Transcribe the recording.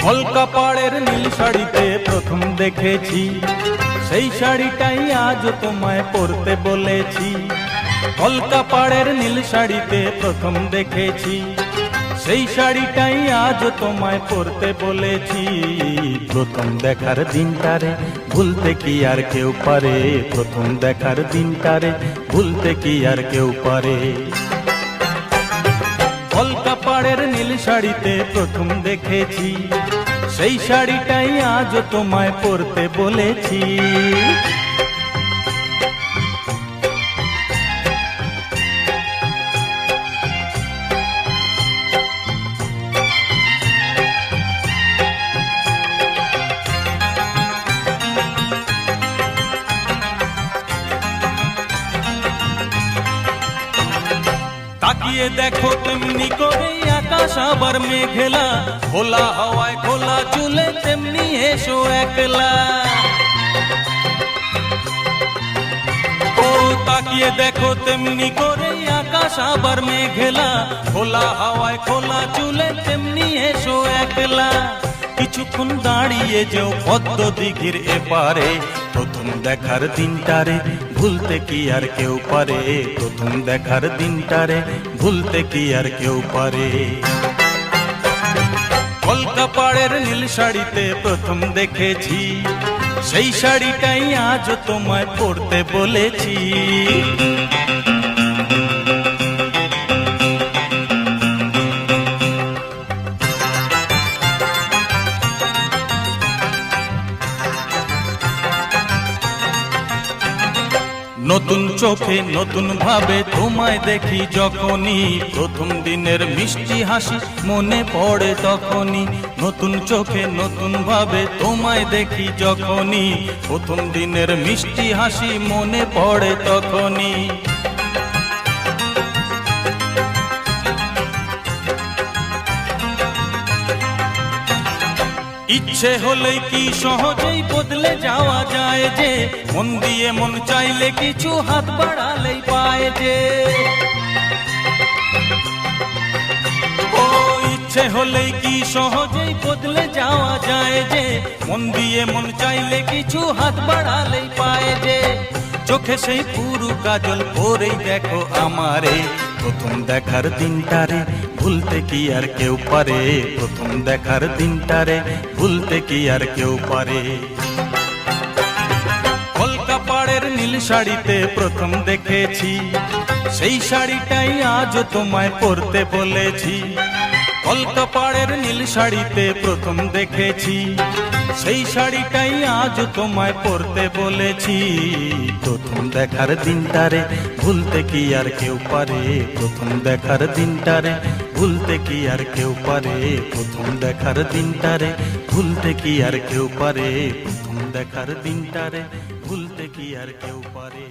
কলকাপাড়ের নীল শাড়িতে প্রথম দেখেছি, সেই শাড়িটাই আজ তোমায় পরতে বলেছি। কলকাপাড়ের নীল শাড়িতে প্রথম দেখেছি, সেই শাড়িটাই আজ তোমায় পরতে বলেছি। প্রথম দেখার দিনটারে ভুলতে কি আর কেউ পারে, প্রথম দেখার দিনটারে ভুলতে কি আর কেউ পারে। কলকাপাড়ের নীল শাড়িতে প্রথম দেখেছি, সেই শাড়িটাই আজ তোমায় পরতে বলেছি। তাকিয়ে দেখো তেমনি করে আকাশ আবার মেঘলা, খোলা হাওয়ায় খোলা চুলে তেমনি এসো একলা। ও তাকিয়ে দেখো তেমনি করে আকাশ আবার মেঘলা, খোলা হাওয়ায় খোলা চুলে তেমনি এসো একলা। কিছুক্ষণ দাঁড়িয়ে যেও পদ্ম দিঘির এপারে, প্রথম দেখার দিনটারে ভুলতে কি আর কেউ পারে, প্রথম দেখার দিনটারে ভুলতে কি আর কেউ পারে। কলকাপাড়ের নীল শাড়িতে প্রথম দেখেছি, সেই শাড়িটাই আজ তোমায় পরতে বলেছি। নতুন চোখে নতুন ভাবে তোমায় দেখি যখনই, প্রথম দিনের মিষ্টি হাসি মনে পড়ে তখনই। নতুন চোখে নতুন ভাবে তোমায় দেখি যখনই, প্রথম দিনের মিষ্টি হাসি মনে পড়ে তখনই। ইচ্ছে হলেই কি সহজেই বদলে যাওয়া যায় যে, মন দিয়ে মন চাইলে কিছু হাত বাড়ালেই পায় যে। ও ইচ্ছে হলেই কি সহজেই বদলে যাওয়া যায় যে, মন দিয়ে মন চাইলে কিছু হাত বাড়ালেই পায় যে। চোখে সেই পুরু কাজল পরেই দেখো আমারে, প্রথম দেখার দিনটারে ভুলতে কি আর কেউ পারে, প্রথম দেখার দিনটারে ভুলতে কি আর কেউ পারে। কলকাপাড়ের নীল শাড়িতে প্রথম দেখেছি, সেই শাড়িটাই আজ তোমায় পরতে বলেছি। কলকাপাড়ের নীল শাড়িতে প্রথম দেখেছি, সেই শাড়িটাই আজ তোমায় পরতে বলেছি। প্রথম দেখার দিনটারে ভুলতে কি আর কেউ পারে, প্রথম দেখার দিনটারে ভুলতে কি আর কেউ পারে, প্রথম দেখার দিনটারে ভুলতে কি আর কেউ পারে, প্রথম দেখার দিনটারে ভুলতে কি আর কেউ পারে।